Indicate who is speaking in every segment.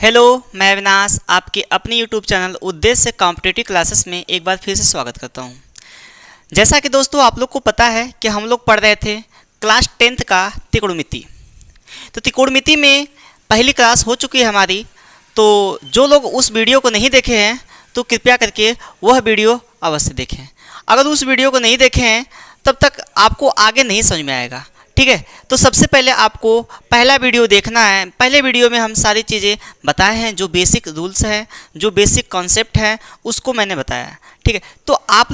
Speaker 1: Hello, मैं अविनाश आपके अपने यूट्यूब चैनल उद्देश्य कॉम्पिटिटिव क्लासेस में एक बार फिर से स्वागत करता हूं। जैसा कि दोस्तों आप लोग को पता है कि हम लोग पढ़ रहे थे क्लास 10th का त्रिकोणमिति। तो त्रिकोणमिति में पहली क्लास हो चुकी है हमारी। तो जो लोग उस वीडियो को नहीं देखे हैं तो कृपया करके वह वीडियो अवश्य देखें। अगर उस वीडियो को नहीं देखे हैं तब तक आपको आगे नहीं समझ में आएगा, ठीक है। तो सबसे पहले आपको पहला वीडियो देखना है। पहले वीडियो में हम सारी चीज़ें बताए हैं, जो बेसिक रूल्स हैं, जो बेसिक कॉन्सेप्ट हैं, उसको मैंने बताया है, ठीक है। तो आप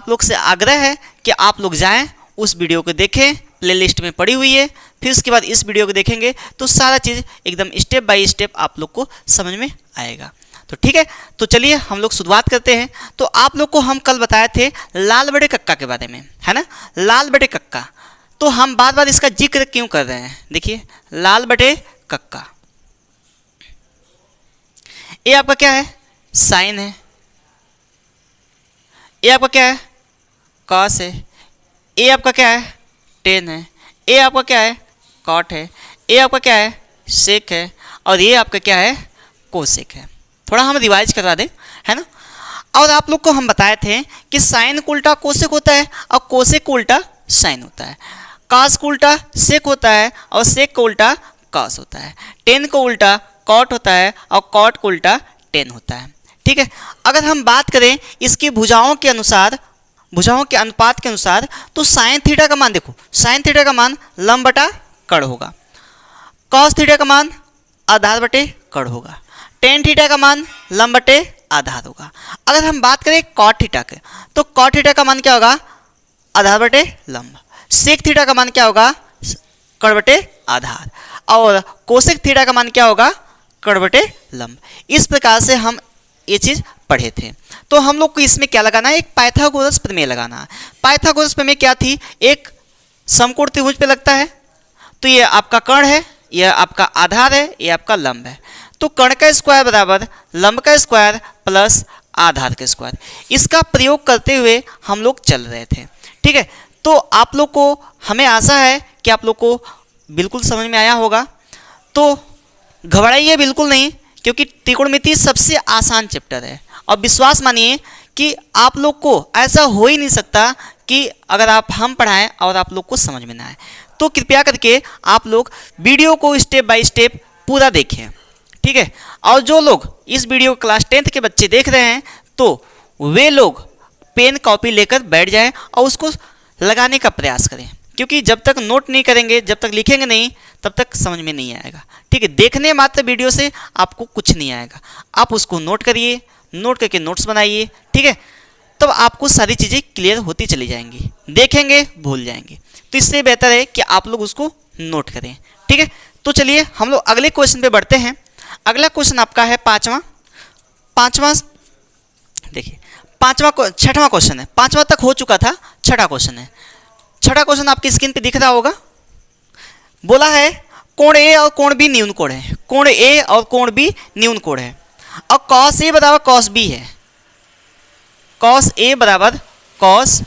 Speaker 1: लोग से आग्रह है कि आप लोग जाएं, उस वीडियो को देखें, प्लेलिस्ट में पड़ी हुई है। फिर उसके बाद इस वीडियो को देखेंगे तो सारा चीज़ एकदम स्टेप बाय स्टेप आप लोग को समझ में आएगा। तो ठीक है, तो चलिए हम लोग शुरुआत करते हैं। तो आप लोग को हम कल बताए थे लाल बटे कक्का के बारे में, है ना। लाल बटे कक्का, तो हम बार बार इसका जिक्र क्यों कर रहे हैं। देखिए, लाल बटे कक्का, ये आपका क्या है, साइन है। ये आपका क्या है, कॉस है। ये आपका क्या है, टेन है। ये आपका क्या है, कॉट है। ये आपका क्या है, सेक है। और ये आपका क्या है, कोसेक है। थोड़ा हम रिवाइज करवा दें, है ना। और आप लोग को हम बताए थे कि साइन को उल्टा कोसेक होता है और कोसेक को उल्टा साइन होता है। कॉस को उल्टा सेक होता है और सेक को उल्टा कॉस होता है। टेन को उल्टा कॉट होता है और कॉट को उल्टा टेन होता है, ठीक है। अगर हम बात करें इसकी भुजाओं के अनुसार, भुजाओं के अनुपात के अनुसार, तो साइन थीटा का मान देखो, साइन थीटा का मान लंब बटा कड़ होगा। कॉस थीटा का मान आधार बटे कड़ होगा। टेन थीटा का मान लंब बटे आधार होगा। अगर हम बात करें कॉट थीटा के, तो कॉट थीटा का मान क्या होगा, आधार बटे लंब। सेक थीटा का मान क्या होगा, कड़ बटे आधार। और कोसेक थीटा का मान क्या होगा, कड़ बटे लंब। इस प्रकार से हम ये चीज़ पढ़े थे। तो हम लोग को इसमें क्या लगाना है, एक पाइथागोरस प्रमेय लगाना है। पाइथागोरस प्रमेय क्या थी, एक समकोण त्रिभुज पे लगता है। तो ये आपका कर्ण है, यह आपका आधार है, ये आपका लंब है। तो कर्ण का स्क्वायर बराबर लंब का स्क्वायर प्लस आधार का स्क्वायर, इसका प्रयोग करते हुए हम लोग चल रहे थे, ठीक है। तो आप लोग को, हमें आशा है कि आप लोग को बिल्कुल समझ में आया होगा। तो घबराइए बिल्कुल नहीं, क्योंकि त्रिकोणमिति सबसे आसान चैप्टर है। और विश्वास मानिए कि आप लोग को ऐसा हो ही नहीं सकता कि अगर हम पढ़ाएं और आप लोग को समझ में ना आए। तो कृपया करके आप लोग वीडियो को स्टेप बाय स्टेप पूरा देखें, ठीक है। और जो लोग इस वीडियो क्लास 10th के बच्चे देख रहे हैं, तो वे लोग पेन कॉपी लेकर बैठ जाएं और उसको लगाने का प्रयास करें। क्योंकि जब तक नोट नहीं करेंगे, जब तक लिखेंगे नहीं, तब तक समझ में नहीं आएगा, ठीक है। देखने मात्र वीडियो से आपको कुछ नहीं आएगा। आप उसको नोट करिए, नोट करके नोट्स बनाइए, ठीक है। तब आपको सारी चीज़ें क्लियर होती चली जाएंगी। देखेंगे भूल जाएंगे, तो इससे बेहतर है कि आप लोग उसको नोट करें, ठीक है। तो चलिए हम लोग अगले क्वेश्चन पे बढ़ते हैं। अगला क्वेश्चन आपका है पाँचवा देखिए, छठवां क्वेश्चन है। पाँचवा तक हो चुका था, छठा क्वेश्चन है। छठा क्वेश्चन आपकी स्क्रीन पे दिख रहा होगा। बोला है कोण ए और कोण बी न्यून कोण है। कोण ए और कोण बी न्यून कोण है। और कॉस ए बराबर कॉस बी है। कॉस ए बराबर कॉस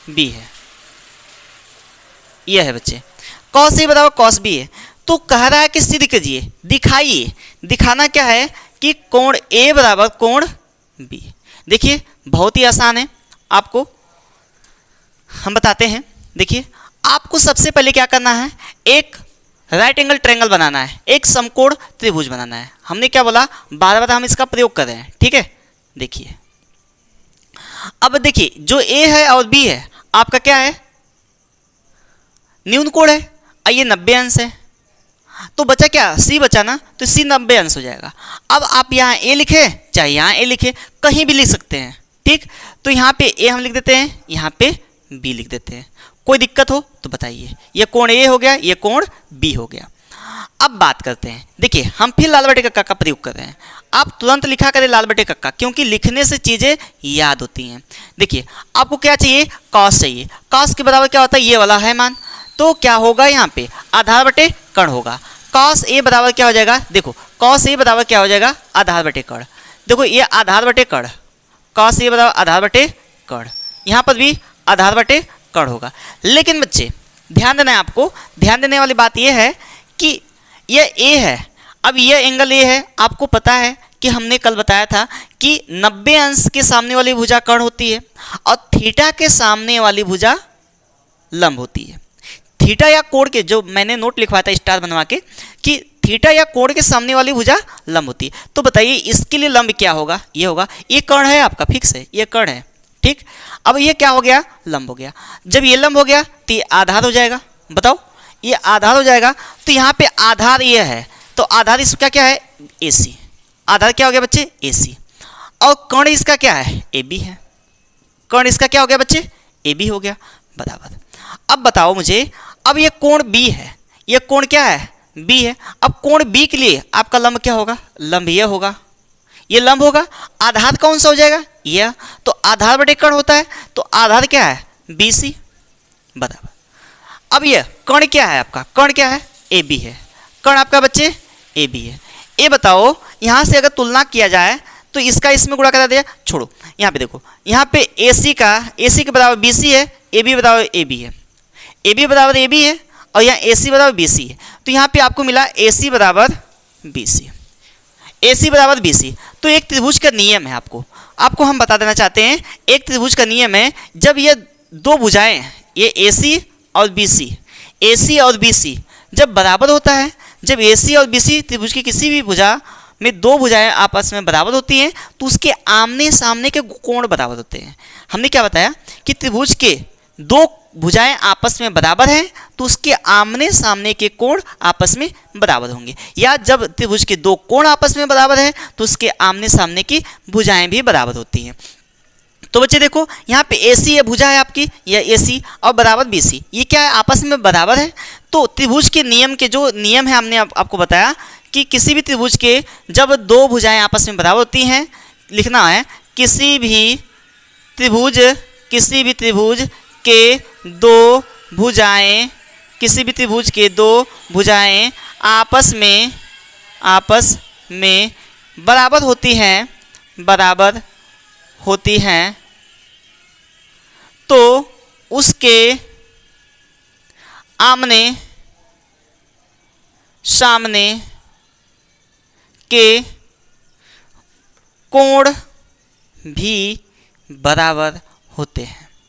Speaker 1: बी है, यह है बच्चे। कॉस ए बराबर कॉस बी है। तो कह रहा है कि सिद्ध कीजिए, दिखाइए। दिखाना क्या है कि कोण ए बराबर कोण बी। देखिए बहुत ही आसान है, आपको हम बताते हैं। देखिए, आपको सबसे पहले क्या करना है, एक राइट एंगल ट्रायंगल बनाना है, एक समकोण त्रिभुज बनाना है। हमने क्या बोला, बार बार हम इसका प्रयोग कर रहे हैं, ठीक है। देखिए, अब देखिए जो ए है और बी है, आपका क्या है, न्यून कोण है और ये 90 अंश है। तो बचा क्या, सी बचा ना, तो सी 90 अंश हो जाएगा। अब आप यहाँ ए लिखे, चाहे यहाँ ए लिखे, कहीं भी लिख सकते हैं, ठीक। तो यहाँ पे ए हम लिख देते हैं, यहाँ पे बी लिख देते हैं। कोई दिक्कत हो तो बताइए। ये कोण ए हो गया, ये कोण बी हो गया। अब बात करते हैं। देखिए, हम फिर लाल बटे कक्का का प्रयोग कर रहे हैं। आप तुरंत लिखा करें लाल बटे कक्का, क्योंकि लिखने से चीज़ें याद होती हैं। देखिए, आपको क्या चाहिए, कॉस चाहिए। कॉस के बराबर क्या होता है, ये वाला है मान। तो क्या होगा, यहाँ पे आधार बटे कर्ण होगा। कॉस ए बराबर क्या हो जाएगा, देखो कॉस ए बराबर क्या हो जाएगा, आधार बटे कर्ण। देखो ये आधार बटे कर्ण, कॉस ए बराबर आधार बटे कर्ण। यहाँ पर भी आधार बटे कर्ण होगा। लेकिन बच्चे ध्यान देना है, आपको ध्यान देने वाली बात यह है कि यह ए है अब ये एंगल ये है, आपको पता है कि हमने कल बताया था कि 90 अंश के सामने वाली भुजा कर्ण होती है और थीटा के सामने वाली भुजा लंब होती है। थीटा या कोण के, जो मैंने नोट लिखवाया था स्टार बनवा के, कि थीटा या कोण के सामने वाली भुजा लंब होती है। तो बताइए इसके लिए लंब क्या होगा? ये होगा, ये कर्ण है आपका, फिक्स है, ये कर्ण है, ठीक। अब ये क्या हो गया? लंब हो गया। जब ये लंब हो गया तो ये आधार हो जाएगा। बताओ, ये आधार हो जाएगा तो यहाँ पे आधार ये है, तो आधार इसका क्या है? AC। आधार क्या हो गया बच्चे? AC। और कर्ण इसका क्या है? AB है। कर्ण इसका क्या हो गया बच्चे? AB हो गया, बराबर। अब बताओ मुझे, अब ये कोण B है, ये कोण क्या है? B है। अब कोण B के लिए आपका लंब क्या होगा? लंब ये होगा, ये लंब होगा। आधार कौन सा हो जाएगा? यह। तो आधार बटे कर्ण होता है, तो आधार क्या है? BC, बराबर। अब ये कर्ण क्या है आपका? कर्ण क्या है? AB है। कर्ण आपका बच्चे AB है। ये बताओ, यहाँ से अगर तुलना किया जाए तो इसका इसमें गुणा करा दिया, छोड़ो, यहाँ पे देखो, यहाँ पे AC के बराबर BC है, AB बराबर AB है, AB बराबर AB है, और यहाँ AC बराबर BC है। तो यहाँ पे आपको मिला AC बराबर BC, AC बराबर BC। तो एक त्रिभुज का नियम है, आपको हम बता देना चाहते हैं, एक त्रिभुज का नियम है, जब ये दो भुजाएं, ये AC और BC जब बराबर होता है, जब AC और BC त्रिभुज की किसी भी भुजा में दो भुजाएं आपस में बराबर होती हैं, तो उसके आमने सामने के कोण बराबर होते हैं। हमने क्या बताया कि त्रिभुज के दो भुजाएं आपस में बराबर हैं तो उसके आमने सामने के कोण आपस में बराबर होंगे, या जब त्रिभुज के दो कोण आपस में बराबर हैं तो उसके आमने सामने की भुजाएं भी बराबर होती हैं। तो बच्चे देखो, यहाँ पे AC ये भुजा है आपकी, या AC और बराबर BC, ये क्या है? आपस में बराबर है। तो त्रिभुज के नियम के जो नियम है हमने आपको बताया कि किसी भी त्रिभुज के जब दो भुजाएं आपस में बराबर होती हैं, लिखना है किसी भी त्रिभुज के दो भुजाएं आपस में बराबर होती हैं तो उसके आमने सामने के कोण भी बराबर होते हैं।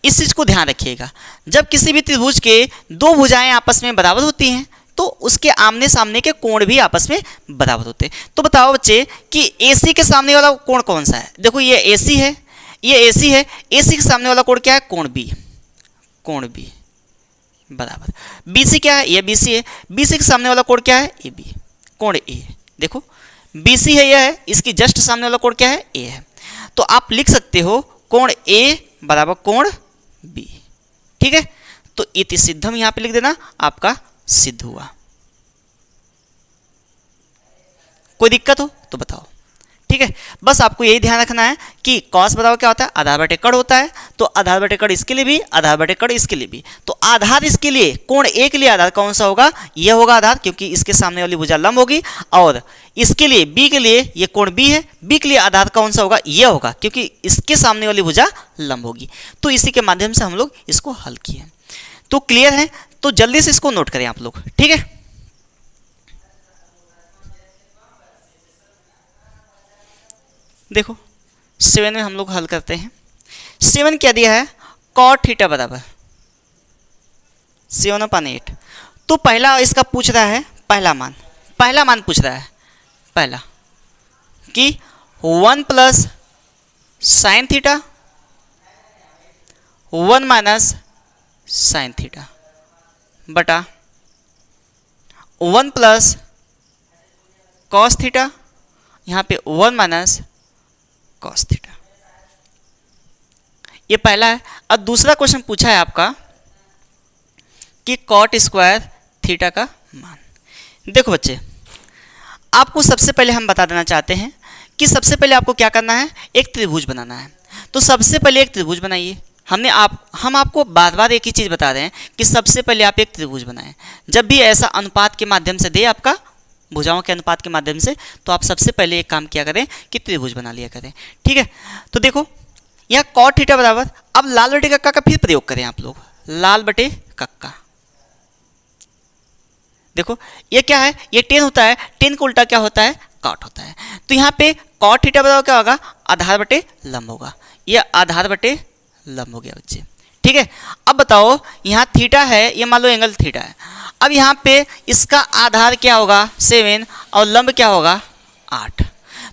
Speaker 1: इस चीज को ध्यान रखिएगा, जब किसी भी त्रिभुज के दो भुजाएं आपस में बराबर होती हैं तो उसके आमने सामने के कोण भी आपस में बराबर होते हैं। तो बताओ बच्चे कि AC के सामने वाला कोण कौन सा है? देखो, ये AC है, ये AC है, AC के सामने वाला कोण क्या है? कोण B, बराबर। BC क्या है? ये BC है, BC के सामने वाला कोण क्या है? AB, कोण A। देखो, BC है, यह है, इसकी जस्ट सामने वाला कोण क्या है? A है। तो आप लिख सकते हो कोण A बराबर कोण B, ठीक है। तो इति सिद्धम यहाँ पे लिख देना, आपका सिद्ध हुआ। कोई दिक्कत हो तो बताओ, ठीक है। बस आपको यही ध्यान रखना है कि कॉस बराबर क्या होता है? आधार बटे कर्ण होता है। तो आधार बटे कर्ण इसके लिए भी, आधार बटे कर्ण इसके लिए भी। तो आधार इसके लिए, कोण A के लिए आधार कौन सा होगा? यह होगा आधार, क्योंकि इसके सामने वाली भुजा लंब होगी। और इसके लिए B के लिए, ये कोण B है, B के लिए आधार कौन सा होगा? यह होगा, क्योंकि इसके सामने वाली भुजा लंब होगी। तो इसी के माध्यम से हम लोग इसको हल किए। तो क्लियर है? तो जल्दी से इसको नोट करें आप लोग, ठीक है। देखो 7 में हम लोग हल करते हैं। 7 क्या दिया है? cot थीटा बराबर 7/8। तो पहला इसका पूछ रहा है पहला मान पूछ रहा है, पहला कि 1 plus sine theta 1 minus sine theta बटा 1 प्लस कॉस थीटा, यहाँ पे 1 माइनस कॉस थीटा। ये पहला है। अब दूसरा क्वेश्चन पूछा है आपका कि कॉट स्क्वायर थीटा का मान। देखो बच्चे, आपको सबसे पहले हम बता देना चाहते हैं कि सबसे पहले आपको क्या करना है? एक त्रिभुज बनाना है। तो सबसे पहले एक त्रिभुज बनाइए। हम आपको बार बार एक ही चीज़ बता रहे हैं कि सबसे पहले आप एक त्रिभुज बनाएं। जब भी ऐसा अनुपात के माध्यम से दे, आपका भुजाओं के अनुपात के माध्यम से, तो आप सबसे पहले एक काम किया करें कि त्रिभुज बना लिया करें, ठीक है। तो देखो, यहाँ कॉट थीटा बराबर, अब लाल बटे कक्का का फिर प्रयोग करें आप लोग, लाल बटे कक्का देखो ये क्या है, ये टेन होता है, टेन का उल्टा क्या होता है, कॉट होता है। तो यहाँ पे कॉट थीटा बराबर क्या होगा, आधार बटे लंब होगा। ये आधार बटे लंब हो गया बच्चे, ठीक है। अब बताओ यहाँ थीटा है, ये मान लो एंगल थीटा है। अब यहाँ पे इसका आधार क्या होगा 7 और लंब क्या होगा 8।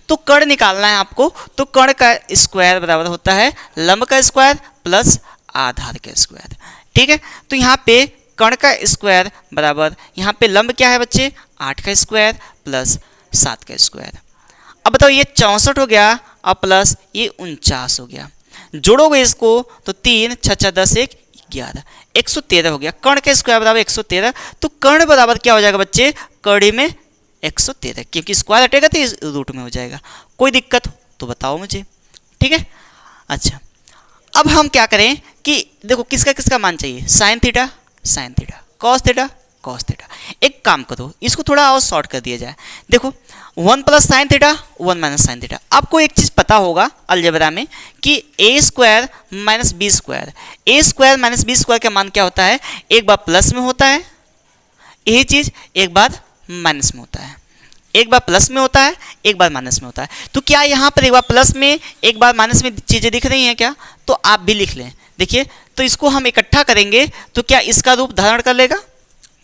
Speaker 1: तो कर्ण निकालना है आपको, तो कर्ण का स्क्वायर बराबर होता है लंब का स्क्वायर प्लस आधार का स्क्वायर, ठीक है। तो यहाँ पे कर्ण का स्क्वायर बराबर यहाँ पे लंब क्या है बच्चे 8 का स्क्वायर प्लस 7 का स्क्वायर। अब बताओ ये 64 हो गया और प्लस ये 49 हो गया, जोड़ोगे इसको तो 3 6 6 10 1 11 113 हो गया। कर्ण का स्क्वायर बराबर 113, तो कर्ण बराबर क्या हो जाएगा बच्चे, कड़ी में 113, क्योंकि स्क्वायर हटेगा तो इस रूट में हो जाएगा। कोई दिक्कत हो तो बताओ मुझे, ठीक है। अच्छा अब हम क्या करें कि देखो किसका किसका मान चाहिए, sine theta sine theta, cos theta cos theta. एक काम करो इसको थोड़ा और शॉर्ट कर दिया जाए। देखो 1 plus sine theta 1 minus sine theta. आपको एक चीज़ पता होगा अलजेब्रा में कि ए स्क्वायर माइनस बी स्क्वायर, ए स्क्वायर माइनस बी स्क्वायर का मान क्या होता है, एक बार प्लस में होता है, यही चीज़ एक बार माइनस में होता है, एक बार प्लस में होता है एक बार माइनस में होता है। तो क्या यहाँ पर एक बार प्लस में एक बार माइनस में चीज़ें दिख रही हैं क्या, तो आप भी लिख लें। देखिए तो इसको हम इकट्ठा करेंगे तो क्या इसका रूप धारण कर लेगा,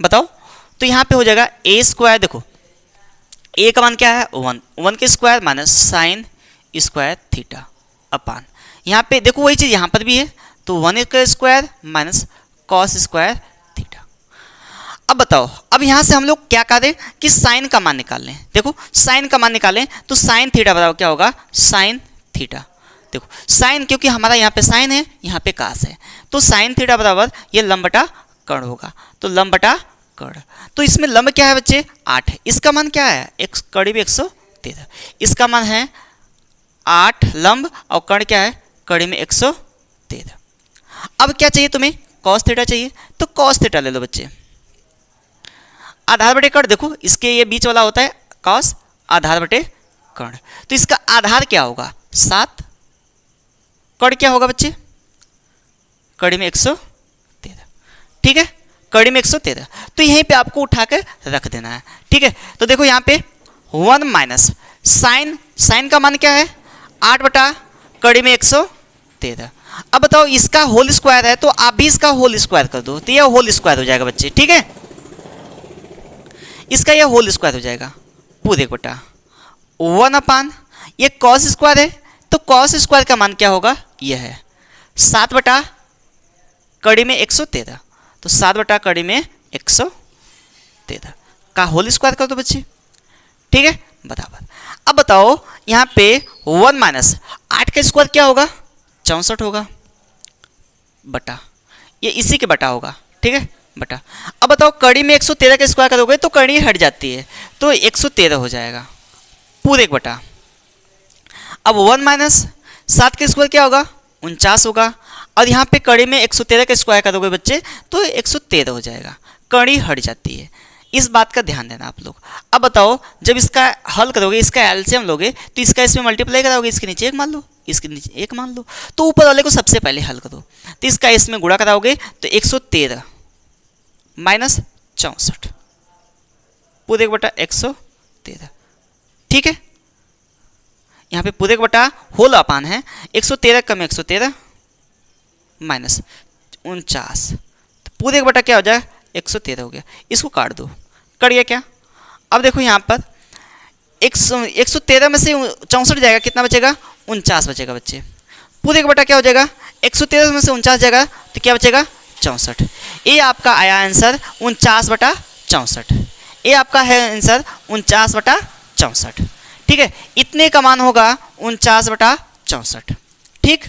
Speaker 1: बताओ। तो यहाँ पे हो जाएगा ए स्क्वायर, देखो ए का मान क्या है 1, 1 के square minus sine square theta upon, यहाँ पे देखो वही चीज़ यहाँ पर भी है, तो 1 का square minus cos square theta. अब बताओ, अब यहाँ से हम लोग क्या करें कि साइन का मान निकाल लें। देखो साइन का मान निकालें तो साइन थीटा बराबर क्या होगा, साइन थीटा। देखो साइन, क्योंकि हमारा यहाँ पे साइन है यहाँ पे कास है, तो साइन थीटा बराबर ये लंब बटा कर्ण होगा, तो लंब बटा कर्ण। तो इसमें लंब क्या है बच्चे 8 है, इसका मान क्या है एक करीब 113, इसका मान है 8 लंब और कर्ण क्या है कड़ी में 113। अब क्या चाहिए तुम्हें, कॉस थीटा चाहिए, तो कॉस थीटा ले लो बच्चे। आधार बटे कर्ण, देखो इसके ये बीच वाला होता है कॉस, आधार बटे कर्ण, तो इसका आधार क्या होगा 7, कर्ण क्या होगा बच्चे कड़ी में 113, ठीक है, कड़ी में 113। तो यहीं पे आपको उठा कर रख देना है, ठीक है। तो देखो यहाँ पे 1 माइनस साइन, साइन का मान क्या है 8 बटा कड़ी में 113। अब बताओ इसका होल स्क्वायर है तो आप भी इसका होल स्क्वायर कर दो, तो यह होल स्क्वायर हो जाएगा बच्चे, ठीक है। इसका यह होल स्क्वायर हो जाएगा पूरे बटा 1 अपान, ये कॉस स्क्वायर है तो कॉस स्क्वायर का मान क्या होगा, यह है 7 बटा कड़ी में 113, तो 7 बटा कड़ी में 113 का होल स्क्वायर कर दो बच्चे, ठीक है बराबर। अब बताओ यहाँ पे 1 माइनस 8 का स्क्वायर क्या होगा 64 होगा बटा, ये इसी के बटा होगा, ठीक है बटा। अब बताओ कड़ी में 113 का स्क्वायर करोगे तो कड़ी हट जाती है, तो 113 हो जाएगा पूरे एक बटा। अब 1 माइनस 7 का स्क्वायर क्या होगा 49 होगा, और यहाँ पे कड़ी में 113 का स्क्वायर करोगे बच्चे तो 113 हो जाएगा, कड़ी हट जाती है, इस बात का ध्यान देना आप लोग। अब बताओ जब इसका हल करोगे, इसका एलसीएम लोगे तो इसका इसमें मल्टीप्लाई कराओगे, इसके नीचे 1 मान लो इसके नीचे 1 मान लो, तो ऊपर वाले को सबसे पहले हल करो, तो इसका इसमें गुणा कराओगे तो 113 माइनस 64 पूरे एक बटा 113, ठीक है। यहाँ पे पूरे एक बटा होल अपान है, 113 कम 113 माइनस 49, तो पूरे एक बटा क्या हो जाए 113 हो गया, इसको काट दो, कट गया क्या। अब देखो यहाँ पर 113 में से 64 जाएगा, कितना बचेगा 49 बचेगा बच्चे, पूरे एक बटा क्या हो जाएगा 113 में से 49 जाएगा तो क्या बचेगा 64। ये आपका आया आंसर 49 बटा 64, ये आपका है आंसर 49 बटा 64, ठीक है। इतने का मान होगा 49 बटा 64, ठीक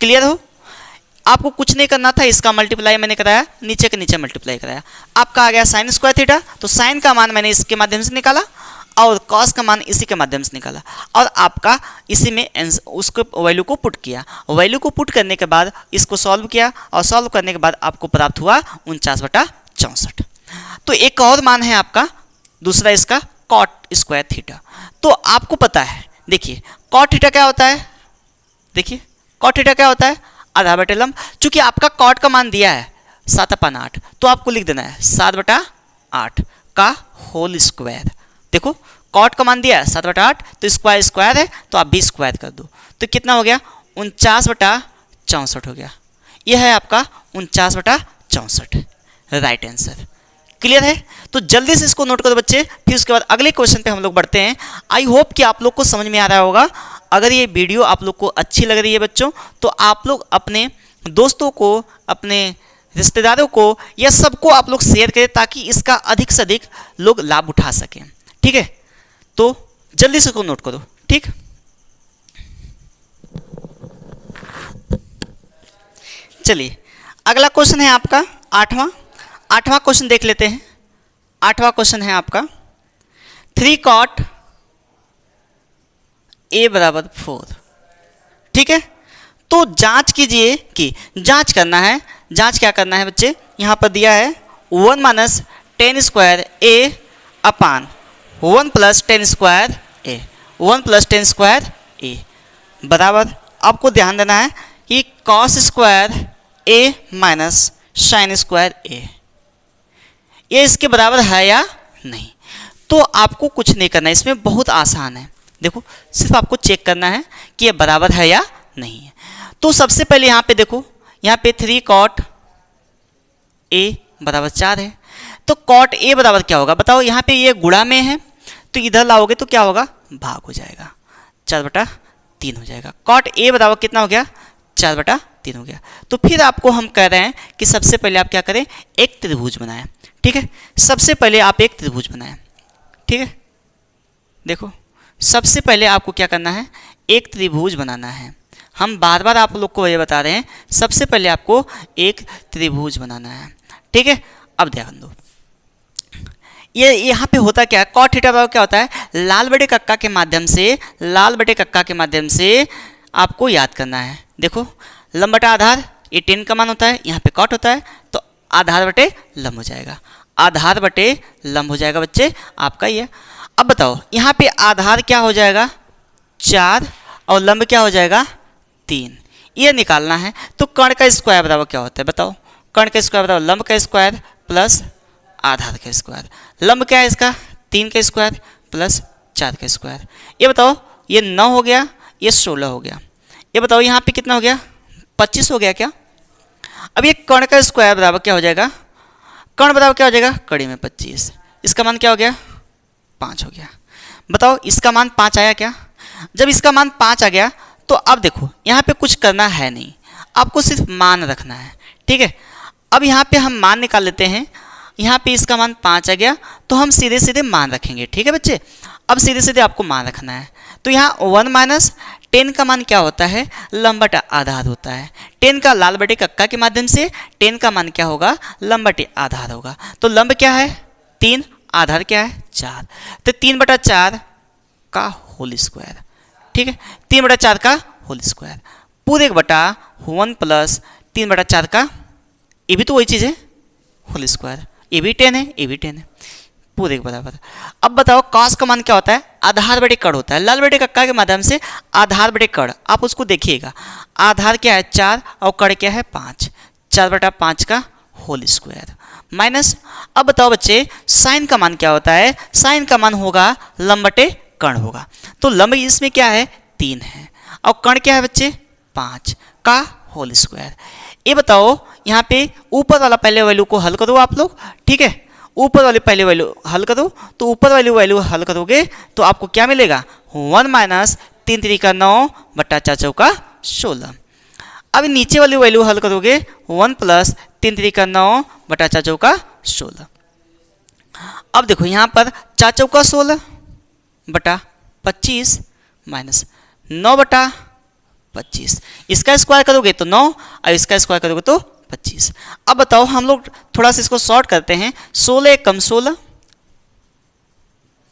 Speaker 1: क्लियर हो। आपको कुछ नहीं करना था, इसका मल्टीप्लाई मैंने कराया, नीचे के नीचे मल्टीप्लाई कराया, आपका आ गया साइन स्क्वायर थीटा, तो साइन का मान मैंने इसके माध्यम से निकाला और कॉस का मान इसी के माध्यम से निकाला, और आपका इसी में उसको वैल्यू को पुट किया, वैल्यू को पुट करने के बाद इसको सॉल्व किया, और सॉल्व करने के बाद आपको प्राप्त हुआ 49 बटा 64। तो एक और मान है आपका दूसरा इसका कॉट स्क्वायर थीटा। तो आपको पता है, देखिए कॉट थीटा क्या होता है, देखिए कॉट थीटा क्या होता है आधा बटे लंब। चूंकि आपका कॉट का मान दिया है 7/8, तो आपको लिख देना है 7/8 का होल स्क्वायर। देखो कॉट का मान दिया है 7/8, तो स्क्वायर स्क्वायर है तो आप भी स्क्वायर कर दो, तो कितना हो गया 49/64 हो गया। यह है आपका 49/64 राइट आंसर। क्लियर है? तो जल्दी से इसको नोट करो बच्चे, फिर उसके बाद अगले क्वेश्चन पे हम लोग बढ़ते हैं। आई होप कि आप लोग को समझ में आ रहा होगा। अगर ये वीडियो आप लोग को अच्छी लग रही है बच्चों, तो आप लोग अपने दोस्तों को, अपने रिश्तेदारों को या सबको आप लोग शेयर करें, ताकि इसका अधिक से अधिक लोग लाभ उठा सकें। ठीक है, तो जल्दी से इसको नोट करो। ठीक, चलिए अगला क्वेश्चन है आपका आठवां क्वेश्चन देख लेते हैं। 8वां क्वेश्चन है आपका 3 cot A बराबर 4। ठीक है, तो जांच कीजिए कि जांच करना है। जांच क्या करना है बच्चे, यहां पर दिया है 1 minus 10 square A upon 1 plus 10 square A, 1 plus 10 square A बराबर, आपको ध्यान देना है कि cos square A minus sine square A, ये इसके बराबर है या नहीं। तो आपको कुछ नहीं करना है, इसमें बहुत आसान है। देखो सिर्फ आपको चेक करना है कि ये बराबर है या नहीं है। तो सबसे पहले यहाँ पे देखो, यहाँ पे 3 cot A बराबर 4 है, तो cot A बराबर क्या होगा बताओ। यहाँ पे ये गुणा में है, तो इधर लाओगे तो क्या होगा, भाग हो जाएगा, 4/3 हो जाएगा। cot A बराबर कितना हो गया, 4/3 हो गया। तो फिर आपको हम कह रहे हैं कि सबसे पहले आप क्या करें, एक त्रिभुज बनाएं। ठीक है, सबसे पहले आप एक त्रिभुज बनाएं। ठीक है, देखो सबसे पहले आपको क्या करना है, एक त्रिभुज बनाना है। हम बार बार आप लोग को ये बता रहे हैं, सबसे पहले आपको एक त्रिभुज बनाना है। ठीक है, अब ध्यान दो, ये यहाँ पे होता क्या है, कॉट थीटा बराबर क्या होता है, लाल बटे कक्का के माध्यम से आपको याद करना है। देखो लंब बटा आधार, ये 10 का मान होता है, यहाँ पे कॉट होता है, तो आधार बटे लंब हो जाएगा, आधार बटे लंब हो जाएगा बच्चे आपका ये। अब बताओ यहाँ पे आधार क्या हो जाएगा 4 और लंब क्या हो जाएगा 3, ये निकालना है। तो कर्ण का स्क्वायर बराबर क्या होता है बताओ, कर्ण का स्क्वायर बराबर लंब का स्क्वायर प्लस आधार का स्क्वायर। लंब क्या है इसका 3 का स्क्वायर प्लस 4 का स्क्वायर। ये बताओ ये 9 हो गया, ये 16 हो गया। ये बताओ यहाँ पे कितना हो गया, 25 हो गया क्या। अब ये कर्ण का स्क्वायर बराबर क्या हो जाएगा, कर्ण बराबर क्या हो जाएगा, कड़ी में 25, इसका मान क्या हो गया 5 हो गया। बताओ इसका मान 5 आया क्या। जब इसका मान 5 आ गया, तो अब देखो यहाँ पे कुछ करना है नहीं, आपको सिर्फ मान रखना है। ठीक है, अब यहाँ पे हम मान निकाल लेते हैं। यहाँ पे इसका मान 5 आ गया, तो हम सीधे सीधे मान रखेंगे। ठीक है बच्चे, अब सीधे सीधे आपको मान रखना है। तो यहाँ 1 माइनस 10 का मान क्या होता है, लंब बटा आधार होता है। 10 का लाल बटे कक्का के माध्यम से 10 का मान क्या होगा, लंब बटे आधार होगा। तो लंब क्या है 3, आधार क्या है 4, तो 3/4 का होल स्क्वायर। ठीक है, 3/4 का होल स्क्वायर पूरे बटा 1 प्लस 3/4 का, ये भी तो वही चीज़ है होल स्क्वायर, ये भी 10 है, ये भी 10 है, पूरे के बराबर। अब बताओ कॉस का मान क्या होता है, आधार बटे कड़ होता है। लाल बटे कक्का के माध्यम से आधार बटे कड़, आप उसको देखिएगा, आधार क्या है 4 और कड़ क्या है 5, 4/5 का होल स्क्वायर माइनस। अब बताओ बच्चे साइन का मान क्या होता है, साइन का मान होगा लंब बटे कर्ण होगा। तो लंब इसमें क्या है 3 है और कर्ण क्या है बच्चे 5 का होल स्क्वायर। ये बताओ यहाँ पे ऊपर वाला पहले वैल्यू को हल करो आप लोग। ठीक है, ऊपर वाले पहले वैल्यू हल करो, तो ऊपर वाली वैल्यू हल करोगे तो आपको क्या मिलेगा 1 माइनस 3 3 का 9 बटा 4 चौका 16। अब नीचे वाली वैल्यू हल करोगे 1 प्लस 3 3 का 9 बटा 4 चौका 16। अब देखो यहाँ पर 4 चौका 16 बटा 25 माइनस 9 बटा 25, इसका स्क्वायर करोगे तो 9 और इसका स्क्वायर करोगे तो 25। अब बताओ हम लोग थोड़ा सा इसको शॉर्ट करते हैं, 16 कम 16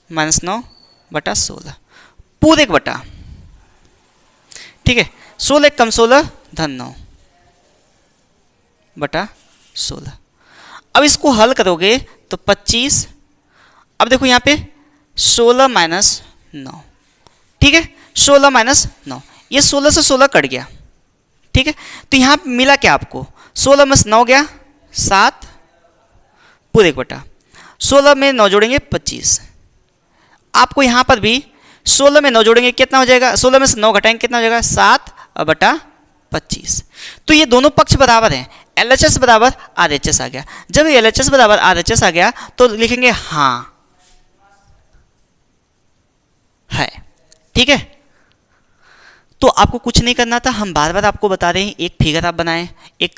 Speaker 1: माइनस 9 बटा 16 पूरे बटा, ठीक है 16 कम 16 धन 9 बटा 16। अब इसको हल करोगे तो 25। अब देखो यहाँ पे 16 माइनस 9, ठीक है 16 माइनस 9, ये 16 से 16 कट गया। ठीक है, तो यहाँ मिला क्या आपको 16 में 9 गया 7 पूरे बटा, 16 में 9 जोड़ेंगे 25। आपको यहाँ पर भी 16 में 9 जोड़ेंगे कितना हो जाएगा, 16 में से 9 घटाएंगे कितना हो जाएगा 7/25। तो ये दोनों पक्ष बराबर हैं, LHS बराबर RHS आ गया। जब LHS बराबर RHS आ गया तो लिखेंगे हाँ है, ठीक है। तो आपको कुछ नहीं करना था, हम बार बार आपको बता रहे हैं, एक फिगर आप बनाएं, एक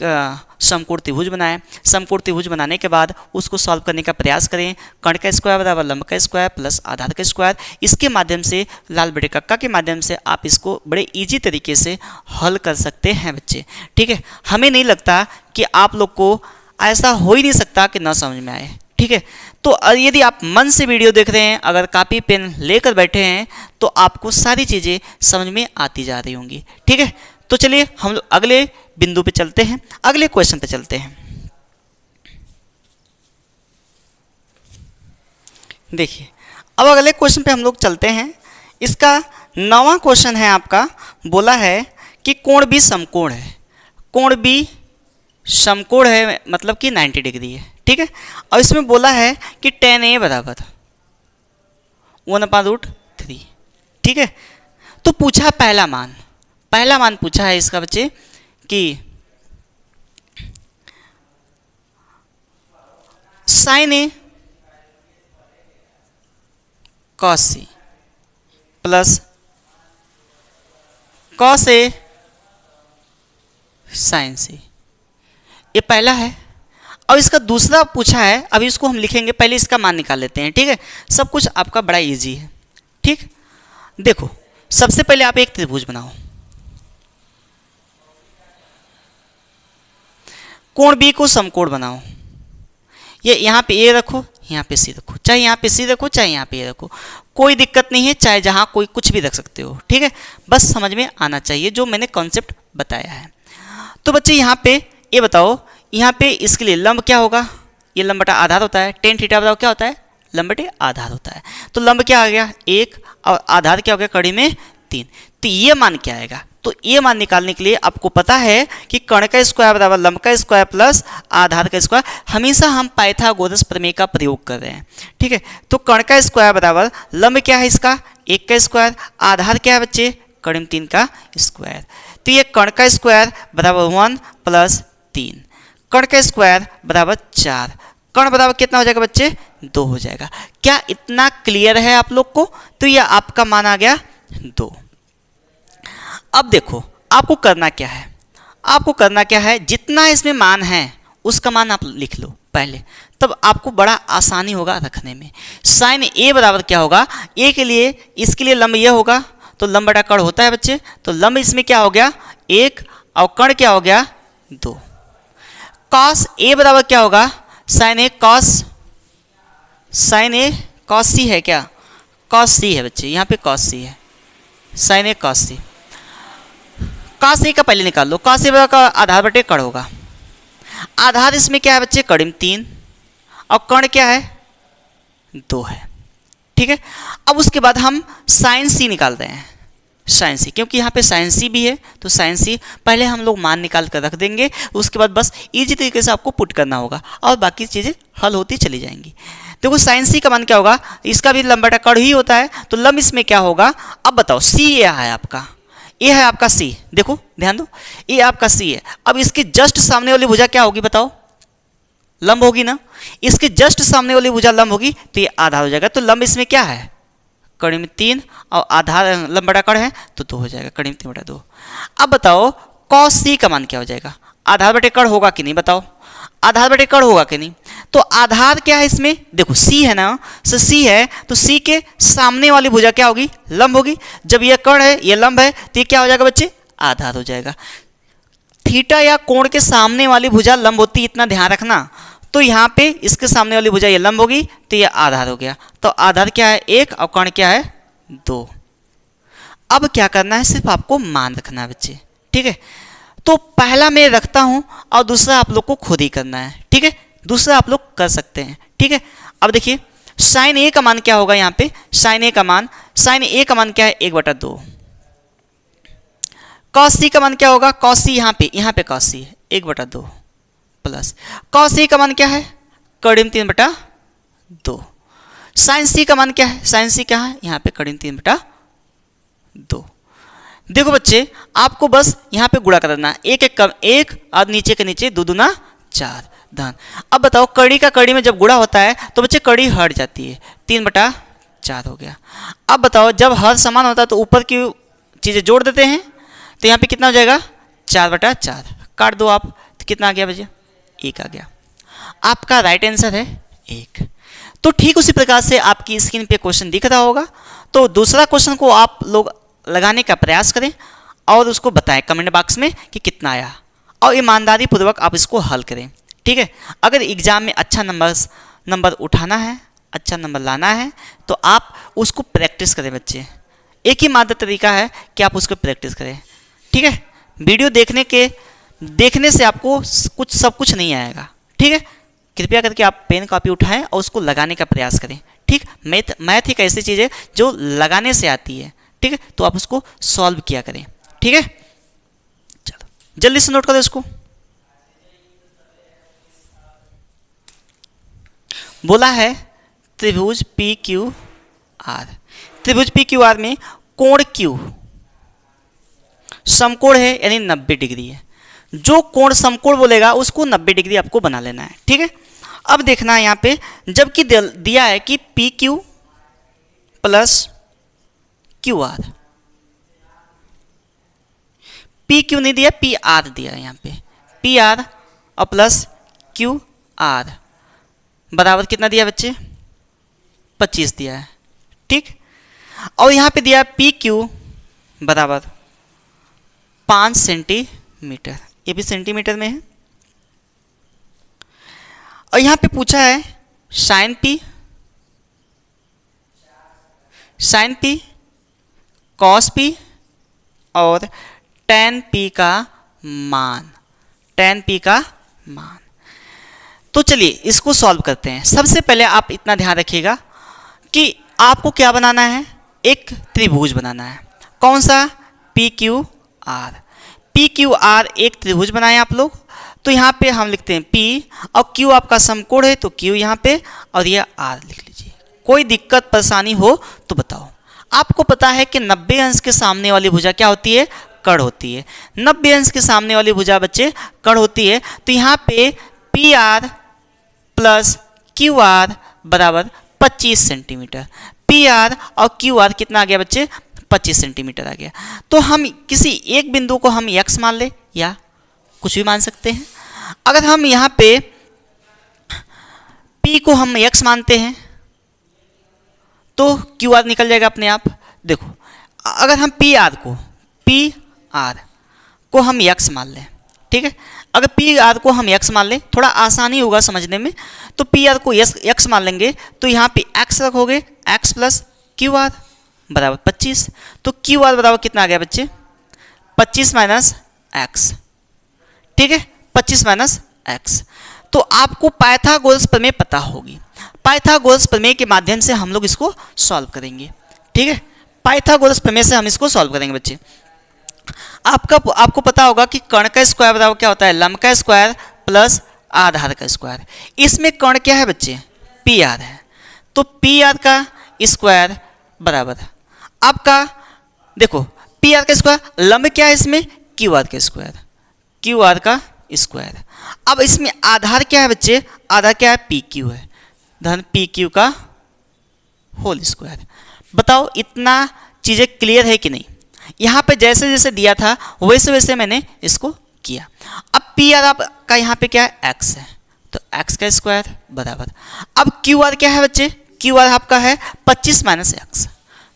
Speaker 1: समकोण त्रिभुज बनाएं। समकोण त्रिभुज बनाने के बाद उसको सॉल्व करने का प्रयास करें। कर्ण का स्क्वायर बराबर लंब का स्क्वायर प्लस आधार का स्क्वायर, इसके माध्यम से लाल बटे कक्का के माध्यम से आप इसको बड़े इजी तरीके से हल कर सकते हैं बच्चे, ठीक है। हमें नहीं लगता कि आप लोग को ऐसा हो ही नहीं सकता कि ना समझ में आए, ठीक है। तो यदि आप मन से वीडियो देख रहे हैं, अगर कॉपी पेन लेकर बैठे हैं तो आपको सारी चीज़ें समझ में आती जा रही होंगी, ठीक है। तो चलिए हम लोग अगले बिंदु पे चलते हैं, अगले क्वेश्चन पे चलते हैं। देखिए अब अगले क्वेश्चन पे हम लोग चलते हैं। इसका 9वां क्वेश्चन है आपका, बोला है कि कोण भी समकोण है। कोण भी समकोण है मतलब कि 90 डिग्री है, ठीक है। और इसमें बोला है कि tan A बराबर 1/√3, ठीक है। तो पूछा पहला मान पूछा है इसका बच्चे कि sin A cos C plus cos A sin C, ये पहला है। और इसका दूसरा पूछा है, अभी इसको हम लिखेंगे, पहले इसका मान निकाल लेते हैं, ठीक है। सब कुछ आपका बड़ा इजी है, ठीक। देखो सबसे पहले आप एक त्रिभुज बनाओ, कोण बी को समकोण बनाओ। ये यहाँ पे ए रखो, यहाँ पे सी रखो, चाहे यहाँ पे सी रखो चाहे यहाँ पे ए रखो, कोई दिक्कत नहीं है, चाहे जहाँ कोई कुछ भी रख सकते हो, ठीक है। बस समझ में आना चाहिए जो मैंने कॉन्सेप्ट बताया है। तो बच्चे यहाँ पे ये बताओ, यहाँ पे इसके लिए लंब क्या होगा, ये लंब बटा आधार होता है। tan थीटा बताओ क्या होता है, लंब बटे आधार होता है। तो लंब क्या आ गया 1 और आधार क्या हो गया कड़ी में 3। तो ये मान क्या आएगा, तो ये मान निकालने के लिए आपको पता है कि कर्ण का स्क्वायर बराबर लंब का स्क्वायर प्लस आधार का स्क्वायर। हमेशा हम पाइथागोरस प्रमेय का प्रयोग कर रहे हैं, ठीक है। तो कर्ण का स्क्वायर बराबर लंब क्या है इसका 1 का स्क्वायर, आधार क्या है बच्चे कड़ी में 3 का स्क्वायर। तो ये कर्ण का स्क्वायर बराबर 1 + 3, कर्ण का स्क्वायर बराबर 4, कर्ण बराबर कितना हो जाएगा बच्चे 2 हो जाएगा। क्या इतना क्लियर है आप लोग को? तो ये आपका मान आ गया 2। अब देखो आपको करना क्या है, आपको करना क्या है, जितना इसमें मान है उसका मान आप लिख लो पहले, तब आपको बड़ा आसानी होगा रखने में। साइन ए बराबर क्या होगा, ए के लिए इसके लिए लंब ये होगा, तो लंब बटा कर्ण होता है बच्चे, तो लंब इसमें क्या हो गया 1 और कर्ण क्या हो गया 2। कॉस ए बराबर क्या होगा साइन ए कॉस सी है क्या, कॉस सी है बच्चे, यहाँ पे कॉस सी है, sign A cos C. Cos A का पहले निकाल लो, कॉस ए का आधार बटे कर्ण होगा, आधार इसमें क्या है बच्चे कड़ी में 3 और कर्ण क्या है 2 है, ठीक है। अब उसके बाद हम साइन सी निकाल रहे हैं, साइन सी, क्योंकि यहाँ पे साइन सी भी है तो साइन सी पहले हम लोग मान निकाल कर रख देंगे, उसके बाद बस इजी तरीके से आपको पुट करना होगा और बाकी चीज़ें हल होती चली जाएंगी। देखो साइन सी का मान क्या होगा, इसका भी लंब बटा कर्ण ही होता है, तो लंब इसमें क्या होगा। अब बताओ सी ये है आपका, ये है आपका सी, देखो ध्यान दो ये आपका सी है। अब इसके जस्ट सामने वाली भुजा क्या होगी बताओ, लंब होगी ना, इसके जस्ट सामने वाली भुजा लंब होगी तो ये आधार हो जाएगा। तो लंब इसमें क्या है कड़ी में 3 और आधार लंब बटा कर्ण है तो 2 हो जाएगा, कड़ी में 3 बटा 2। अब बताओ कॉस सी का मान क्या हो जाएगा, आधार बटे कर्ण होगा कि नहीं बताओ, आधार बटे कर्ण होगा कि नहीं। तो आधार क्या है इसमें, देखो सी है ना, तो सी है तो सी के सामने वाली भुजा क्या होगी लंब होगी। जब ये कर्ण है ये लंब है तो ये क्या हो जाएगा बच्चे आधार हो जाएगा। थीटा या कोण के सामने वाली भुजा लंब होती है, इतना ध्यान रखना। तो यहाँ पे इसके सामने वाली भुजा ये लंब होगी तो ये आधार हो गया। तो आधार क्या है 1 और कर्ण क्या है 2। अब क्या करना है, सिर्फ आपको मान रखना है बच्चे, ठीक है। तो पहला मैं रखता हूँ और दूसरा आप लोग को खुद ही करना है, ठीक है, दूसरा आप लोग कर सकते हैं, ठीक है। अब देखिए साइन ए का मान क्या होगा, यहाँ पे साइन ए का मान क्या है 1/2। कॉस सी का मान क्या होगा, कॉस सी यहाँ पे कॉस सी है 1/2 प्लस कॉस सी का मान क्या है कड़ी में 3/2 2। साइन सी का मान क्या है? साइन सी क्या है? यहाँ पे करीब 3/2। देखो बच्चे, आपको बस यहाँ पे गुणा करना है, एक एक कम एक और नीचे के नीचे 2 दूना 4 धन। अब बताओ कड़ी का कड़ी में जब गुणा होता है तो बच्चे कड़ी हट जाती है, 3/4 हो गया। अब बताओ जब हर समान होता है तो ऊपर की चीज़ें जोड़ देते हैं, तो यहाँ पे कितना हो जाएगा? 4/4। काट दो आप, तो कितना आ गया बच्चे? 1 आ गया। आपका राइट आंसर है 1। तो ठीक उसी प्रकार से आपकी स्क्रीन पे क्वेश्चन दिख रहा होगा, तो दूसरा क्वेश्चन को आप लोग लगाने का प्रयास करें और उसको बताएं कमेंट बॉक्स में कि कितना आया, और ईमानदारी पूर्वक आप इसको हल करें। ठीक है, अगर एग्जाम में अच्छा नंबर उठाना है, अच्छा नंबर लाना है, तो आप उसको प्रैक्टिस करें बच्चे। एक ही मात्र तरीका है कि आप उसको प्रैक्टिस करें। ठीक है, वीडियो देखने से आपको सब कुछ नहीं आएगा। ठीक है, कृपया करके आप पेन कॉपी उठाएं और उसको लगाने का प्रयास करें। ठीक, मैथ एक ऐसी चीज़ है जो लगाने से आती है। ठीक है, तो आप उसको सॉल्व किया करें। ठीक है, चलो जल्दी से नोट करो इसको। बोला है त्रिभुज पी क्यू आर। त्रिभुज पी क्यू आर में कोण क्यू समकोण है, यानी 90 डिग्री है। जो कोण समकोण बोलेगा उसको 90 डिग्री आपको बना लेना है। ठीक है, अब देखना है यहाँ पे, जबकि दिया है कि P Q plus Q R, P Q नहीं दिया, पी आर दिया है। यहाँ पे पी आर और प्लस क्यू आर बराबर कितना दिया बच्चे? 25 दिया है। ठीक, और यहाँ पे दिया पी क्यू बराबर 5 सेंटीमीटर, ये भी सेंटीमीटर में है। और यहाँ पे पूछा है साइन पी कॉस पी और tan p का मान, तो चलिए इसको सॉल्व करते हैं। सबसे पहले आप इतना ध्यान रखिएगा कि आपको क्या बनाना है? एक त्रिभुज बनाना है। कौन सा? पी क्यू आर एक त्रिभुज बनाए आप लोग। तो यहाँ पे हम लिखते हैं P और Q आपका समकोण है, तो Q यहाँ पे और ये R लिख लीजिए। कोई दिक्कत परेशानी हो तो बताओ। आपको पता है कि 90 अंश के सामने वाली भुजा क्या होती है? कर्ण होती है। 90 अंश के सामने वाली भुजा बच्चे कर्ण होती है। तो यहाँ पे PR प्लस QR बराबर 25 सेंटीमीटर। PR और QR कितना आ गया बच्चे? 25 सेंटीमीटर आ गया। तो हम किसी एक बिंदु को हम x मान ले या कुछ भी मान सकते हैं। अगर हम यहाँ पे P को हम x मानते हैं तो QR निकल जाएगा अपने आप। देखो, अगर हम PR को हम x मान लें, ठीक है, अगर PR को हम x मान लें, थोड़ा आसानी होगा समझने में, तो PR को x मान लेंगे, तो यहाँ पे x रखोगे, x प्लस QR बराबर 25। तो QR बराबर कितना आ गया बच्चे? 25 माइनस x। ठीक है, 25 माइनस x। तो आपको पाइथागोरस प्रमेय पता होगी। पाइथागोरस प्रमेय के माध्यम से हम लोग इसको सॉल्व करेंगे। ठीक है, पाइथागोरस प्रमेय से हम इसको सॉल्व करेंगे बच्चे। आपको पता होगा कि कर्ण का स्क्वायर बराबर क्या होता है? लंब का स्क्वायर प्लस आधार का स्क्वायर। इसमें कर्ण क्या है बच्चे? PR है। तो PR का स्क्वायर बराबर आपका, देखो PR का स्क्वायर, लंब क्या है इसमें? QR का स्क्वायर। अब इसमें आधार क्या है बच्चे? आधार क्या है? PQ है, धन PQ का होल स्क्वायर। बताओ इतना चीज़ें क्लियर है कि नहीं? यहाँ पे जैसे जैसे दिया था वैसे वैसे मैंने इसको किया। अब PR आपका यहाँ पे क्या है? x है, तो x का स्क्वायर बराबर, अब QR क्या है बच्चे? QR आपका है 25 माइनस x,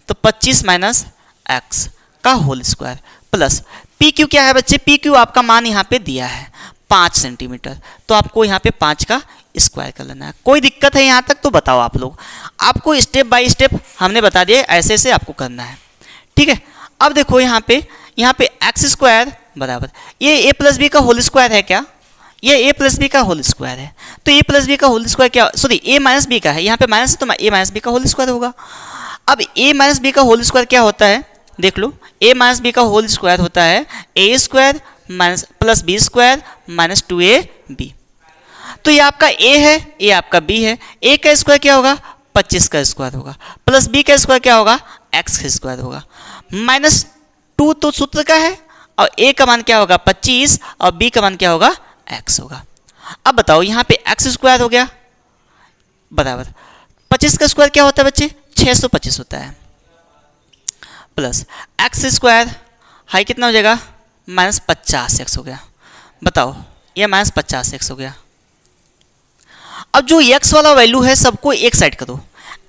Speaker 1: तो 25 माइनस x का होल स्क्वायर प्लस PQ क्या है बच्चे? PQ आपका मान यहाँ पे दिया है 5 सेंटीमीटर, तो आपको यहाँ पे 5 का स्क्वायर कर लेना है। कोई दिक्कत है यहाँ तक तो बताओ आप लोग। आपको स्टेप बाय स्टेप हमने बता दिया, ऐसे ऐसे आपको करना है। ठीक है, अब देखो यहाँ पे एक्स स्क्वायर बराबर, ये a प्लस बी का होल स्क्वायर है क्या? ये a प्लस बी का होल स्क्वायर है, तो a प्लस बी का होल स्क्वायर क्या, सॉरी a माइनस बी का है, यहाँ पे माइनस है तो a माइनस बी का होल स्क्वायर होगा। अब a माइनस बी का होल स्क्वायर क्या होता है? देख लो, a माइनस बी का होल स्क्वायर होता है a square minus plus B square minus 2ab। तो ये आपका ए है, ये आपका बी है। ए का स्क्वायर क्या होगा? 25 का स्क्वायर होगा, प्लस बी का स्क्वायर क्या होगा? एक्स का स्क्वायर होगा। -2 तो सूत्र का है, और ए का मान क्या होगा? 25, और बी का मान क्या होगा? एक्स होगा। अब बताओ यहाँ पे एक्स स्क्वायर हो गया बराबर 25 का स्क्वायर क्या होता है बच्चे? 625 होता है, प्लस एक्स स्क्वायर हाई कितना हो जाएगा? -50x हो गया। बताओ ये -50x हो गया। अब जो x वाला वैल्यू है सबको एक साइड करो,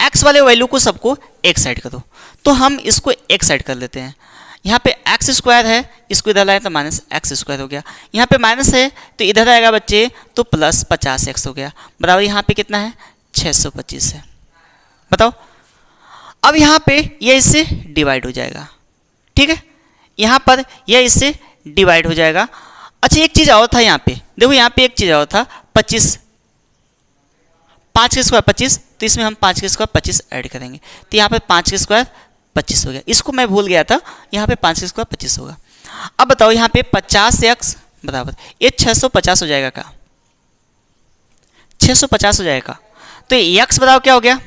Speaker 1: x वाले वैल्यू को सबको एक साइड करो, तो हम इसको एक साइड कर लेते हैं। यहाँ पे एक्स स्क्वायर है, इसको इधर लाए तो -x स्क्वायर हो गया। यहाँ पे माइनस है तो इधर आएगा बच्चे तो +50x हो गया, बराबर यहाँ पे कितना है? 625 है। बताओ अब यहाँ पे यह इससे डिवाइड हो जाएगा, ठीक है, यहाँ पर यह इससे डिवाइड हो जाएगा। अच्छा एक चीज़ और था यहाँ पे, देखो यहाँ पे एक चीज़ और था 25, 5 के स्क्वायर 25, तो इसमें हम 5 के स्क्वायर 25 ऐड करेंगे, तो यहाँ पे 5 के स्क्वायर 25 हो गया। इसको मैं भूल गया था, यहाँ पे 5 के स्क्वायर 25 होगा। अब बताओ यहाँ पे 50x बराबर ये 650 हो जाएगा का? 650 हो जाएगा। तो x बताओ क्या हो गया?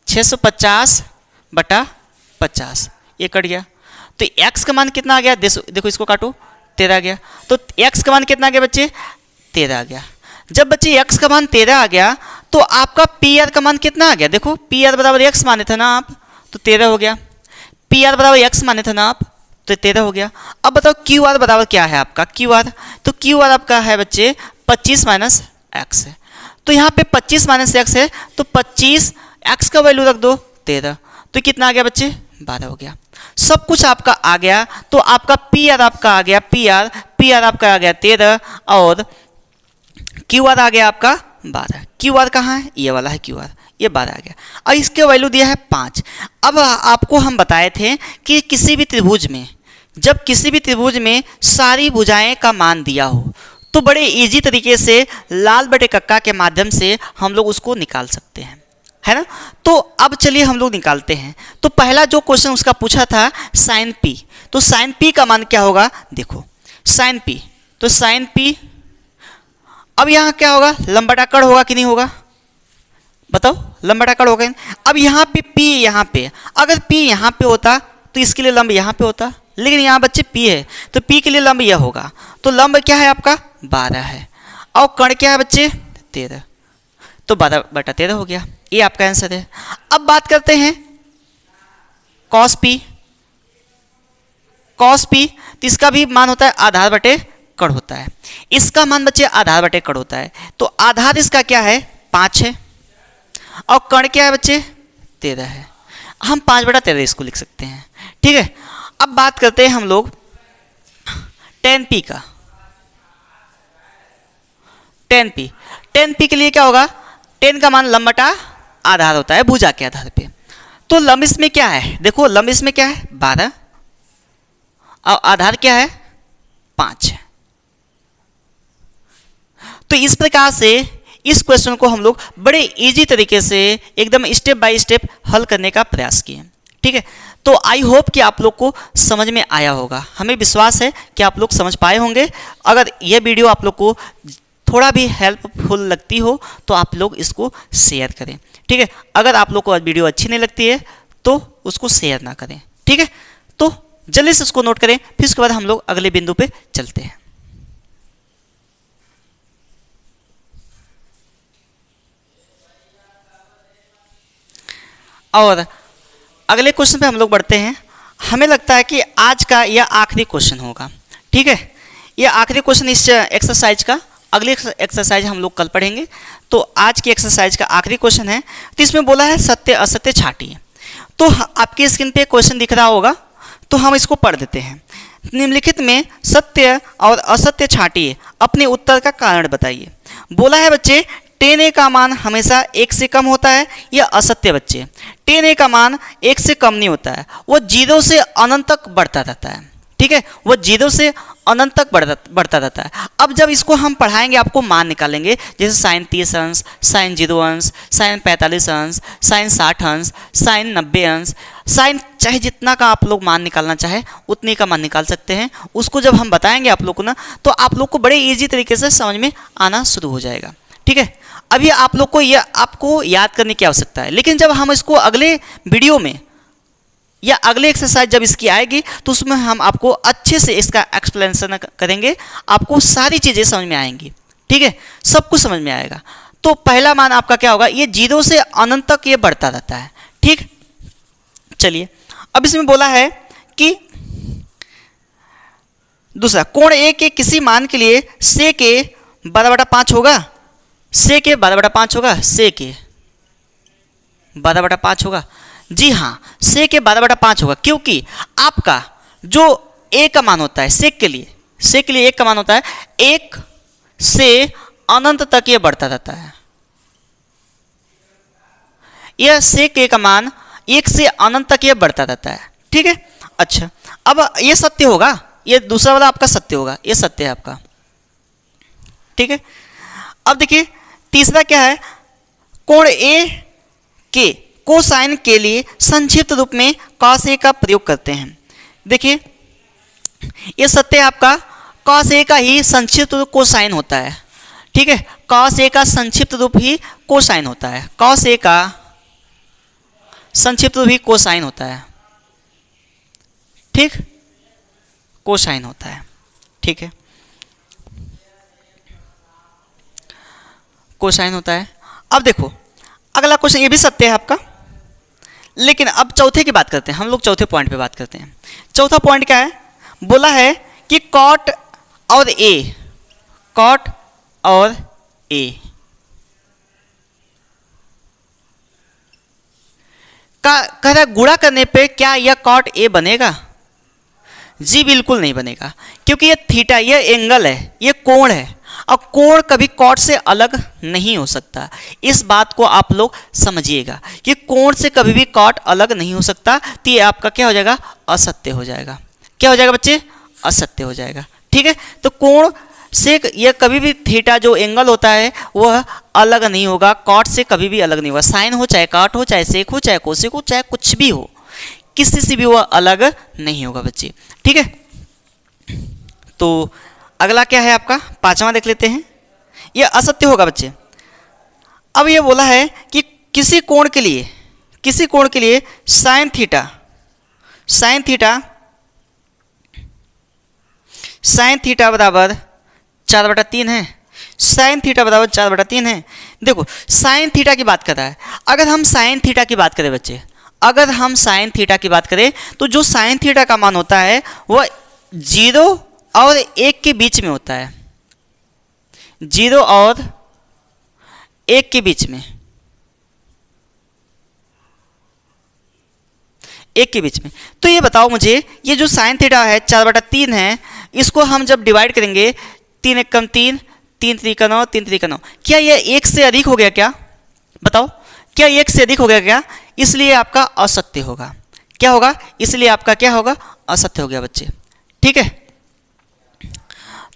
Speaker 1: 650 बटा 50, ये कट गया। तो x का मान कितना आ गया? देखो इसको काटो, 13 आ गया। तो x का मान कितना आ गया बच्चे? 13 आ गया। जब बच्चे x का मान 13 आ गया तो आपका पी आर का मान कितना आ गया? देखो पी आर बराबर x माने थे ना आप, तो 13 हो गया। पी आर बराबर x माने थे ना आप, तो 13 हो गया। अब बताओ क्यू आर बराबर क्या है आपका? क्यू आर, तो क्यू आर आपका है बच्चे 25 माइनस एक्स है। तो यहाँ पे 25 माइनस एक्स है, तो 25 एक्स का वैल्यू रख दो 13, तो कितना आ गया बच्चे? 12 हो गया। सब कुछ आपका आ गया, तो आपका पी आर आपका आ गया, पी आर आपका आ गया 13, और क्यू आर आ गया आपका 12। क्यू आर कहाँ है? ये वाला है क्यू आर, ये 12 आ गया। और इसके वैल्यू दिया है 5। अब आपको हम बताए थे कि किसी भी त्रिभुज में, जब किसी भी त्रिभुज में सारी भुजाएं का मान दिया हो तो बड़े इजी तरीके से लाल बटे कक्का के माध्यम से हम लोग उसको निकाल सकते हैं, है ना। तो अब चलिए हम लोग निकालते हैं। तो पहला जो क्वेश्चन उसका पूछा था साइन पी, तो साइन पी का मान क्या होगा? देखो साइन पी, तो साइन पी, अब यहाँ क्या होगा? लंबा कड़ होगा कि नहीं होगा? बताओ लंबा कड़ होगा। अब यहाँ पे P, यहाँ पे अगर P यहाँ पे होता तो इसके लिए लंब यहाँ पे होता, लेकिन यहाँ बच्चे P है तो P के लिए लंब यह होगा। तो लंब क्या है आपका? 12 है, और कण क्या है बच्चे? 13, तो 12 बटा 13 हो गया। ये आपका आंसर है। अब बात करते हैं कॉस P। कॉस P, तो इसका भी मान होता है आधार बटे कड़ होता है। इसका मान बच्चे आधार बटे कड़ होता है, तो आधार इसका क्या है? 5 है, और कण क्या है बच्चे? 13 है। हम 5 बटा 13 इसको लिख सकते हैं, ठीक है। अब बात करते हैं हम लोग tan P का। tan P के लिए क्या होगा? tan का मान लंब बटा आधार होता है भुजा के आधार पे। तो लंब इसमें क्या है? देखो लंब इसमें क्या है? 12, और आधार क्या है? 5 है। तो इस प्रकार से इस क्वेश्चन को हम लोग बड़े इजी तरीके से एकदम स्टेप बाय स्टेप हल करने का प्रयास किए, ठीक है। तो आई होप कि आप लोग को समझ में आया होगा। हमें विश्वास है कि आप लोग समझ पाए होंगे। अगर यह वीडियो आप लोग को थोड़ा भी हेल्पफुल लगती हो तो आप लोग इसको शेयर करें, ठीक है। अगर आप लोग को वीडियो अच्छी नहीं लगती है तो उसको शेयर ना करें, ठीक है। तो जल्दी से उसको नोट करें, फिर उसके बाद हम लोग अगले बिंदु पे चलते हैं। और अगले क्वेश्चन पे हम लोग बढ़ते हैं। हमें लगता है कि आज का यह आखिरी क्वेश्चन होगा, ठीक है। यह आखिरी क्वेश्चन इस एक्सरसाइज का। अगली एक्सरसाइज हम लोग कल पढ़ेंगे। तो आज की एक्सरसाइज का आखिरी क्वेश्चन है। तो इसमें बोला है सत्य असत्य छांटिए। तो आपकी स्क्रीन पे क्वेश्चन दिख रहा होगा, तो हम इसको पढ़ देते हैं। निम्नलिखित में सत्य और असत्य छांटिए, अपने उत्तर का कारण बताइए। बोला है बच्चे tan a का मान हमेशा 1 से कम होता है, यह असत्य बच्चे। tan a का मान 1 से कम नहीं होता है, वो 0 से अनंत तक बढ़ता रहता है, ठीक है। वो 0 से अनंत तक बढ़ता रहता है। अब जब इसको हम पढ़ाएंगे आपको मान निकालेंगे, जैसे साइन 30 अंश, साइन 0 अंश, साइन 45 अंश, साइन 60 अंश, साइन 90 अंश, साइन चाहे जितना का आप लोग मान निकालना चाहे उतने का मान निकाल सकते हैं। उसको जब हम बताएंगे आप लोग को ना, तो आप लोग को बड़े ईजी तरीके से समझ में आना शुरू हो जाएगा, ठीक है, अभी आप लोग को ये आपको याद करने की आवश्यकता है, लेकिन जब हम इसको अगले वीडियो में या अगले एक्सरसाइज जब इसकी आएगी तो उसमें हम आपको अच्छे से इसका एक्सप्लेनेशन करेंगे, आपको सारी चीज़ें समझ में आएंगी। ठीक है, सब कुछ समझ में आएगा। तो पहला मान आपका क्या होगा, ये 0 से अनंत तक ये बढ़ता रहता है। ठीक, चलिए अब इसमें बोला है कि दूसरा, कोण ए के किसी मान के लिए से के 12/5 होगा, से के 12/5 होगा, से के 12/5 होगा। जी हाँ, से के 12/5 होगा, क्योंकि आपका जो ए का मान होता है सेक के लिए, सेक के लिए 1 का मान होता है, 1 से अनंत तक ये बढ़ता रहता है। यह सेक ए का मान 1 से अनंत तक ये बढ़ता रहता है। ठीक है, अच्छा अब ये सत्य होगा, ये दूसरा वाला आपका सत्य होगा, ये सत्य है आपका। ठीक है, अब देखिए तीसरा क्या है, कोण ए के कोसाइन के लिए संक्षिप्त रूप में कॉस ए का प्रयोग करते हैं। देखिए ये सत्य है आपका, कॉस ए का ही संक्षिप्त रूप कोसाइन होता है। ठीक है, कॉस ए का संक्षिप्त रूप ही कोसाइन होता है, कॉस ए का संक्षिप्त रूप ही कोसाइन होता है। ठीक, कोसाइन होता है। ठीक है, कोसाइन होता है। अब देखो अगला क्वेश्चन, ये भी सत्य है आपका, लेकिन अब चौथे की बात करते हैं, हम लोग चौथे पॉइंट पे बात करते हैं। चौथा पॉइंट क्या है, बोला है कि कॉट और ए, कॉट और ए का कह रहा गुणा करने पे क्या यह कॉट ए बनेगा? जी बिल्कुल नहीं बनेगा, क्योंकि ये थीटा, ये एंगल है, ये कोण है, और कोण कभी कॉट से अलग नहीं हो सकता। इस बात को आप लोग समझिएगा कि कोण से कभी भी कॉट अलग नहीं हो सकता, तो ये आपका क्या हो जाएगा, असत्य हो जाएगा। क्या हो जाएगा बच्चे, असत्य हो जाएगा। ठीक है, तो कोण से ये कभी भी थीटा जो एंगल होता है वह अलग नहीं होगा, कॉट से कभी भी अलग नहीं होगा। साइन हो चाहे कॉट हो, चाहे सेक हो, चाहे कोसेक हो, चाहे कुछ भी हो, किसी से भी वह अलग नहीं होगा बच्चे। ठीक है, तो अगला क्या है आपका, पांचवा देख लेते हैं। यह असत्य होगा बच्चे। अब यह बोला है कि किसी कोण के लिए, किसी कोण के लिए sine theta, sine theta, sine theta बराबर 4/3 है, साइन थीटा बराबर 4/3 है। देखो साइन थीटा की बात कर रहा है, अगर हम साइन थीटा की बात करें बच्चे, अगर हम साइन थीटा की बात करें तो जो साइन थीटा का मान होता है वह 0 और 1 के बीच में होता है, 0 और 1 के बीच में, 1 के बीच में। तो ये बताओ मुझे, ये जो साइन थीटा है 4/3 है, इसको हम जब डिवाइड करेंगे 3 एकम 3, 3 त्रिका 9, 3 त्रिका 9, क्या यह 1 से अधिक हो गया क्या? बताओ, क्या 1 से अधिक हो गया क्या? इसलिए आपका असत्य होगा। क्या होगा? इसलिए आपका क्या होगा, असत्य हो गया बच्चे। ठीक है,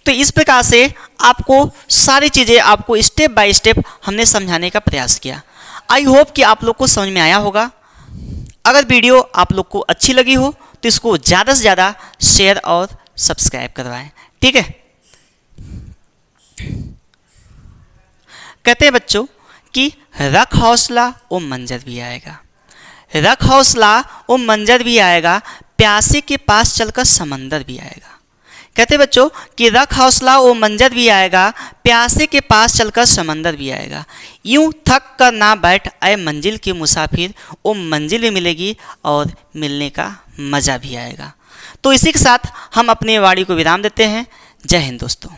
Speaker 1: तो इस प्रकार से आपको सारी चीज़ें आपको स्टेप बाय स्टेप हमने समझाने का प्रयास किया। आई होप कि आप लोग को समझ में आया होगा। अगर वीडियो आप लोग को अच्छी लगी हो तो इसको ज़्यादा से ज़्यादा शेयर और सब्सक्राइब करवाएं। ठीक है, कहते हैं बच्चों कि रख हौसला वो मंजर भी आएगा, रख हौसला वो मंजर भी आएगा, प्यासे के पास चलकर समंदर भी आएगा। कहते हैं बच्चों कि रख हौसला वो मंजर भी आएगा, प्यासे के पास चलकर समंदर भी आएगा। यूं थक कर ना बैठ आए मंजिल की मुसाफिर, वो मंजिल भी मिलेगी और मिलने का मज़ा भी आएगा। तो इसी के साथ हम अपने वाणी को विराम देते हैं। जय हिंद दोस्तों।